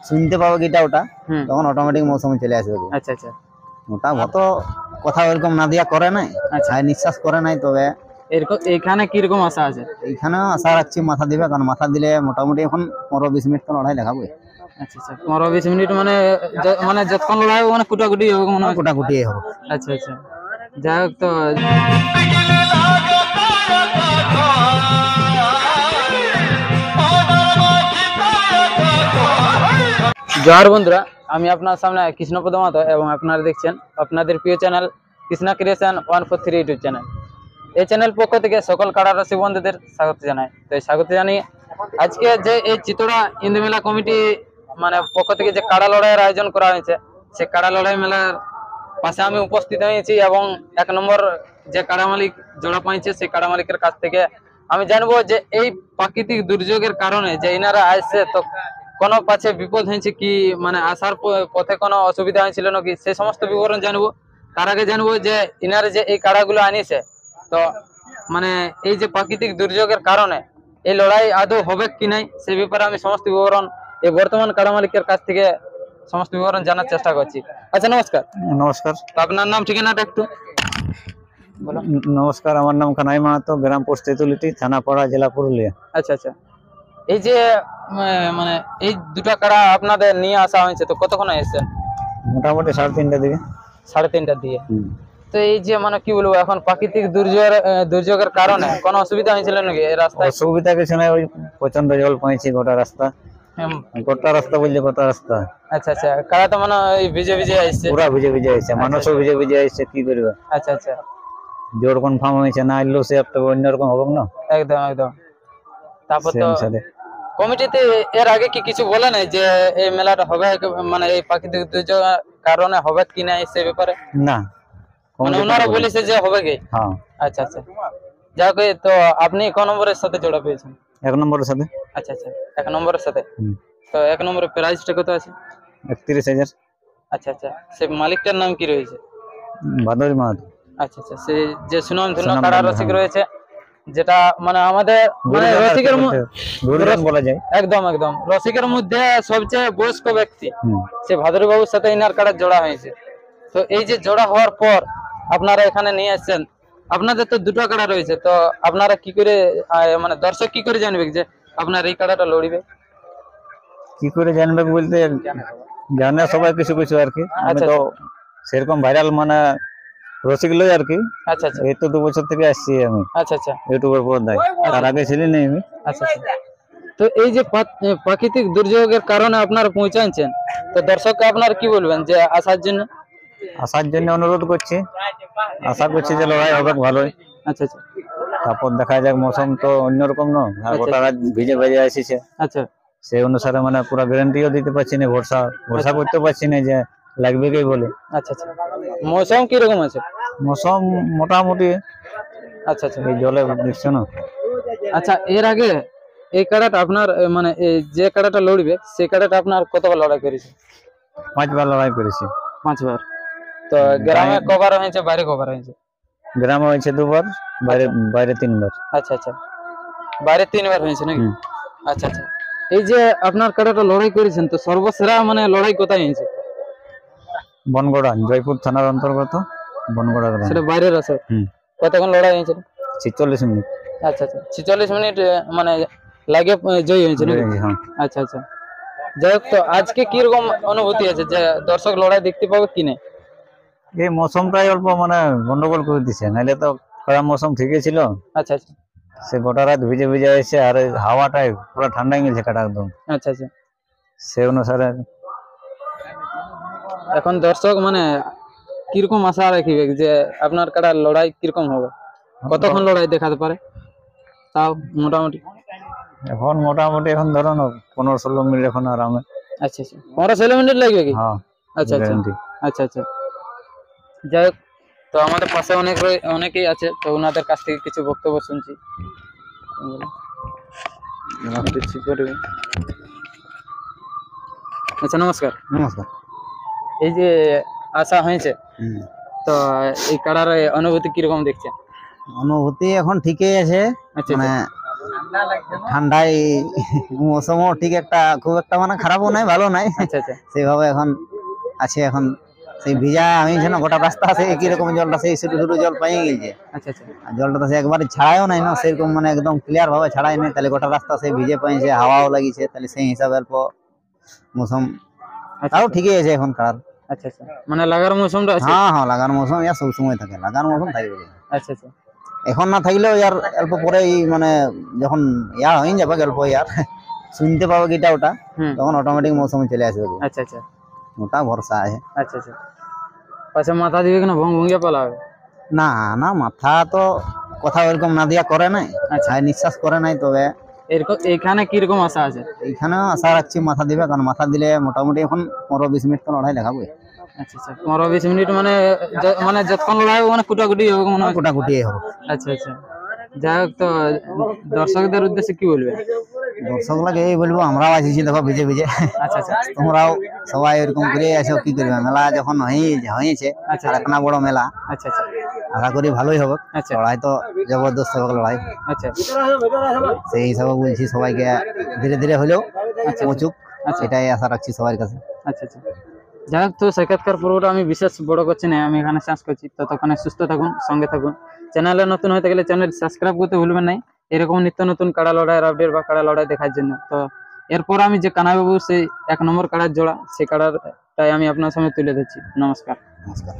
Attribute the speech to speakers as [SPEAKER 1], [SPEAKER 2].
[SPEAKER 1] শুনতে পাবে গিটা ওটা, তখন অটোমেটিক মৌসুমে চলে আসবে।
[SPEAKER 2] আচ্ছা আচ্ছা।
[SPEAKER 1] ওটা অত কথা ওরকম না দিয়া করে নাই,
[SPEAKER 2] আচ্ছা,
[SPEAKER 1] নিঃশ্বাস করে নাই। তবে
[SPEAKER 2] এরকম এখানে কিরকম আশা আছে?
[SPEAKER 1] এইখানেও আশা রাখছি মাথা দিবে, কারণ মাথা দিলে মোটামুটি এখন 15-20 মিনিট তো লড়াই দেখাবো।
[SPEAKER 2] আচ্ছা আচ্ছা, 15-20 মিনিট মানে মানে যতক্ষণ লড়াই হবে মানে কুটাকুটি হবে মনে হয়।
[SPEAKER 1] কুটাকুটি হবে।
[SPEAKER 2] আচ্ছা আচ্ছা, যাই হোক। তো জোহার বন্ধুরা, আমি আপনার সামনে কৃষ্ণপদ মাহাতো এবং আপনারা দেখছেন আপনাদের প্রিয় channel Krishna creation 143 YouTube channel. এই চ্যানেল পক্ষ থেকে সকল কাড়া রসিক বন্ধুদের স্বাগত জানাই। তো এই স্বাগত জানিয়ে আজকে যে এই চিতড়া ইন্দুমেলা কমিটি মানে পক্ষ থেকে যে কাড়া লড়াইয়ের আয়োজন করা হয়েছে, সেই কাড়া লড়াই মেলার পাশে আমি উপস্থিত হয়েছি এবং 1 নম্বর যে কাড়া মালিক জোড়া পাইছে সেই কাড়া মালিকের কাছ থেকে আমি জানবো যে এই প্রাকৃতিক দুর্যোগের কারণে যে ইনারা আসছে, তো কোনো পাছে বিপদ হয়েছে কি, মানে আসার পথে কোনো অসুবিধা হয়েছিল নাকি, সেই সমস্ত বিবরণ জানবো। তার আগে জানবো যে ইনারা যে এই কাড়াগুলো আনিছে, তো মানে এই যে প্রাকৃতিক দুর্যোগের কারণে এই লড়াই আদৌ হবে কি নাই, সেই ব্যাপারে আমি সমস্ত বিবরণ এই বর্তমান কাড়া মালিকের কাছ থেকে সমস্ত বিবরণ জানার চেষ্টা করছি। আচ্ছা, নমস্কার।
[SPEAKER 1] নমস্কার।
[SPEAKER 2] তো আপনার নাম ঠিকানাটা একটু বলো।
[SPEAKER 1] নমস্কার, আমার নাম কানাই মাহাতো, গ্রাম পোস্ট তেতুলিটি, থানা পাড়া, জেলা পুরুলিয়া।
[SPEAKER 2] আচ্ছা আচ্ছা, এই যে মানে এই দুটো কাড়া আপনাদের নিয়ে আসা হয়েছে, তো কতক্ষণ এসেছেন?
[SPEAKER 1] মোটামুটি 3:30টার দিকে।
[SPEAKER 2] 3:30টার দিকে। তো এই যে মানে কি বলবো, এখন প্রাকৃতিক দুর্যোগের কারণে কোনো অসুবিধা হয়েছিল নাকি এই রাস্তায়?
[SPEAKER 1] অসুবিধা কিছু নাই, ওই প্রচন্ড জল পাইছি গোটা রাস্তা। গোটা রাস্তা বলছে গোটা রাস্তা।
[SPEAKER 2] আচ্ছা আচ্ছা, কারা তো মানে ওই ভিজে ভিজে আসছে,
[SPEAKER 1] পুরা ভিজে ভিজে আসছে, মানুষও ভিজে ভিজে আসছে, কি করবে।
[SPEAKER 2] আচ্ছা আচ্ছা,
[SPEAKER 1] জোর কনফার্ম হয়েছে না, এলো সে একটা অন্যরকম হবে না।
[SPEAKER 2] একদম একদম। তারপর তো কমিটিতে এর আগে কি কিছু বলে নাই যে এই মেলাটা হবে, মানে এই প্রাকৃতিক দুর্যোগের কারণে হবে কি না সেই ব্যাপারে?
[SPEAKER 1] না,
[SPEAKER 2] মানে ওনারা বলেছে যে হবে কি।
[SPEAKER 1] হ্যাঁ।
[SPEAKER 2] আচ্ছা আচ্ছা, যাক। তো আপনি কোন নম্বরের সাথে জোড়া পেয়েছেন?
[SPEAKER 1] 1 নম্বরের সাথে।
[SPEAKER 2] আচ্ছা আচ্ছা, 1 নম্বরের সাথে। তো 1 নম্বরের প্রাইসটা কত আছে?
[SPEAKER 1] 31,000।
[SPEAKER 2] আচ্ছা আচ্ছা, সেই মালিকটার নাম কি রয়েছে?
[SPEAKER 1] ভাদরি মাহাতো।
[SPEAKER 2] আচ্ছা আচ্ছা, সেই যে সুনামধন্য কাড়া রসিক রয়েছে, যেটা মানে আমাদের মানে রসিকের
[SPEAKER 1] বলা যায়,
[SPEAKER 2] একদম একদম রসিকের মধ্যে সবচেয়ে বয়স্ক ব্যক্তি, সে ভাদুরী বাবুর সাথে ইনার কাড়া জোড়া হয়েছে। তো এই যে জোড়া হওয়ার পর আপনারা এখানে নিয়ে আসছেন, আপনাদের তো দুটো কাড়া রয়েছে, তো আপনারা কি করে মানে দর্শক কি করে জানবে যে আপনার এই কাড়াটা লড়িবে?
[SPEAKER 1] কি করে জানবে বলতে জানে সবাই কিছু কিছু আর কি। আমি তো সেরকম ভাইরাল মানে রসিক লই আর কি।
[SPEAKER 2] আচ্ছা আচ্ছা,
[SPEAKER 1] এই তো 2 বছর থেকে আসছি আমি।
[SPEAKER 2] আচ্ছা আচ্ছা,
[SPEAKER 1] ইউটিউবের পর্দায়, তার আগে ছিলি না আমি।
[SPEAKER 2] আচ্ছা আচ্ছা। তো এই যে প্রাকৃতিক দুর্যোগের কারণে আপনারা পৌঁছাচ্ছেন, তো দর্শককে আপনারা কি বলবেন যে আসার জন্য?
[SPEAKER 1] আসার জন্য অনুরোধ করছি, আশা করছি যে লড়াই হবে ভালোই।
[SPEAKER 2] আচ্ছা আচ্ছা,
[SPEAKER 1] তারপর দেখা যাক, মৌসুম তো অন্যরকম না, গোটা রাত ভিজে ভিজে আসছে।
[SPEAKER 2] আচ্ছা,
[SPEAKER 1] সেই অনুসারে মানে পুরো গ্যারান্টিও দিতে পারছি না, ভরসা করতে পারছি না যে লাগবে কি বলে।
[SPEAKER 2] আচ্ছা আচ্ছা, মৌসুম কিরকম আছে?
[SPEAKER 1] মৌসুম মোটামুটি।
[SPEAKER 2] আচ্ছা আচ্ছা,
[SPEAKER 1] এই জলে দেখছো না।
[SPEAKER 2] আচ্ছা, এর আগে এই কাড়াটা আপনার মানে এই যে কাড়াটা লড়বে সেই কাড়াটা আপনার কতবার লড়াই করেছে?
[SPEAKER 1] 5 বার লড়াই করেছি।
[SPEAKER 2] 5 বার। তো গ্রামে কবার হয়েছে, বাইরে কবার হয়েছে?
[SPEAKER 1] গ্রামে হয়েছে 2 বার, বাইরে 3 বার।
[SPEAKER 2] আচ্ছা আচ্ছা, বাইরে 3 বার হয়েছে নাকি? আচ্ছা আচ্ছা, এই যে আপনার কাড়াটা লড়াই করেছেন, তো সর্বসেরা মানে লড়াই কোথায় হয়েছে?
[SPEAKER 1] বনগড়া, জয়পুর থানার অন্তর্গত বনগড়া।
[SPEAKER 2] সেটা বাইরের আছে? কতক্ষণ লড়াই হয়েছে?
[SPEAKER 1] 46 মিনিট।
[SPEAKER 2] আচ্ছা আচ্ছা, 46 মিনিট মানে লাগে জয় হয়েছে নাকি? আচ্ছা আচ্ছা, যাই হোক। তো আজকে কিরকম অনুভূতি আছে যে দর্শক লড়াই দেখতে পাবে কি না?
[SPEAKER 1] এই মৌসুমটাই অল্প মানে গন্ডগোল করে দিছে, নাহলে তো খারাপ মৌসুম ঠিকই ছিল।
[SPEAKER 2] আচ্ছা আচ্ছা,
[SPEAKER 1] সে গোটা রাত ভিজে ভিজে এসে, আর হাওয়াটাই পুরো ঠান্ডা গেছে কাটা একদম।
[SPEAKER 2] আচ্ছা আচ্ছা,
[SPEAKER 1] সে অনুসারে
[SPEAKER 2] এখন দর্শক মানে কিরকম আশা রাখিবে যে আপনার কাড়া লড়াই কিরকম হবে, কতক্ষণ লড়াই দেখাতে পারে তাও মোটামুটি?
[SPEAKER 1] এখন মোটামুটি এখন ধরো না 15-16 মিনিট এখন আরামে।
[SPEAKER 2] আচ্ছা আচ্ছা, 15-16 মিনিট লাগবে কি?
[SPEAKER 1] হ্যাঁ।
[SPEAKER 2] আচ্ছা আচ্ছা, আচ্ছা আচ্ছা, যাই হোক। তো আমাদের পাশে অনেকেই আছে, তো ওনাদের কাছ থেকে কিছু বক্তব্য শুনছি। আচ্ছা, নমস্কার।
[SPEAKER 1] নমস্কার।
[SPEAKER 2] এই যে আশা হয়েছে, তো এই কাড়ার অনুভূতি কিরকম দেখছেন?
[SPEAKER 1] অনুভূতি এখন ঠিকই আছে, মানে
[SPEAKER 3] ঠান্ডায় মৌসুমও ঠিক একটা খুব একটা মানে খারাপও নাই ভালো নাই,
[SPEAKER 2] আচ্ছা আচ্ছা
[SPEAKER 3] সেইভাবে এখন আছে। এখন সেই ভিজা হয়েছে না গোটা রাস্তা, সেই একই রকম জলটা সেই ছোট ছোট জল পাই গেছে।
[SPEAKER 2] আচ্ছা আচ্ছা
[SPEAKER 3] আর জলটা তো সে একবারে ছাড়াও নাই না সেরকম, মানে একদম ক্লিয়ার ভাবে ছাড়াই নাই, তাহলে গোটা রাস্তা সেই ভিজে পাইছে, হাওয়াও লাগিছে, তাহলে সেই হিসাবে অল্প মৌসুম
[SPEAKER 2] আচ্ছা
[SPEAKER 3] তাও ঠিকই আছে এখন কার।
[SPEAKER 2] আচ্ছা আচ্ছা মানে লাগার মৌসুমটা আছে।
[SPEAKER 3] হ্যাঁ হ্যাঁ, লাগার মৌসুম ইয়া সব সময় থাকে, লাগার মৌসুম থাকবে।
[SPEAKER 2] আচ্ছা আচ্ছা
[SPEAKER 3] এখন না থাকলেও ইয়ার অল্প পরে মানে যখন ইয়া হয়ে যাবে অল্প ইয়ার শুনতে পাবো গিটা ওটা,
[SPEAKER 2] হুম
[SPEAKER 3] তখন অটোমেটিক মৌসুমে চলে আসবে,
[SPEAKER 2] আচ্ছা আচ্ছা
[SPEAKER 3] ওটা ভরসা আছে।
[SPEAKER 2] আচ্ছা আচ্ছা পাশে মাথা দিবে কিনা ভং ভঙ্গিয়া পালা হবে।
[SPEAKER 3] না না, মাথা তো কথা ওরকম না দিয়া করে নাই,
[SPEAKER 2] আচ্ছা
[SPEAKER 3] আর নিঃশ্বাস করে নাই, তবে
[SPEAKER 2] এরকম এখানে কিরকম আশা আছে।
[SPEAKER 3] এইখানেও আশা রাখছি মাথা দিবে, কারণ মাথা দিলে মোটামুটি এখন 15-20 মিনিট তো লড়াই দেখাবো।
[SPEAKER 2] আচ্ছা আচ্ছা 15-20 মিনিট মানে মানে যতক্ষণ লড়াই হবে মানে কুটাকুটি হবে মনে হয়।
[SPEAKER 3] কোটাকুটি হবে।
[SPEAKER 2] আচ্ছা আচ্ছা যাই হোক, তো দর্শকদের উদ্দেশ্যে কি বলবে।
[SPEAKER 3] দর্শকগুলাকে এই বলবো, আমরাও আসিছি দেখো ভিজে ভিজে,
[SPEAKER 2] আচ্ছা আচ্ছা
[SPEAKER 3] তোমরাও সবাই এরকম করে আসো, কি করবে, মেলা যখন হয়েছে
[SPEAKER 2] আচ্ছা
[SPEAKER 3] আর একটা বড় মেলা,
[SPEAKER 2] আচ্ছা আচ্ছা
[SPEAKER 3] আশা করি ভালোই হবে।
[SPEAKER 2] আচ্ছা
[SPEAKER 3] লড়াই তো জবরদস্ত হবে লড়াই,
[SPEAKER 2] আচ্ছা
[SPEAKER 3] সেই হিসাবে বলছি সবাইকে ধীরে ধীরে হলেও
[SPEAKER 2] আচ্ছা
[SPEAKER 3] পৌঁছুক,
[SPEAKER 2] আচ্ছা
[SPEAKER 3] এটাই আশা রাখছি সবার কাছে।
[SPEAKER 2] আচ্ছা আচ্ছা যাই হোক, তো সাক্ষাৎকার পর্বটা আমি বিশেষ বড় করছি না, আমি এখানে শেষ করছি। ততক্ষণে সুস্থ থাকুন, সঙ্গে থাকুন। চ্যানেলে নতুন হতে গেলে চ্যানেল সাবস্ক্রাইব করতে ভুলবেন না, এরকম নিত্য নতুন কাড়া লড়াইয়ের আপডেট বা কাড়া লড়াই দেখার জন্য। তো এরপর আমি যে কানাইবাবু সেই 1 নম্বর কাড়ার জোড়া, সেই কাড়াটাই আমি আপনার সামনে তুলে ধরছি। নমস্কার।
[SPEAKER 3] নমস্কার।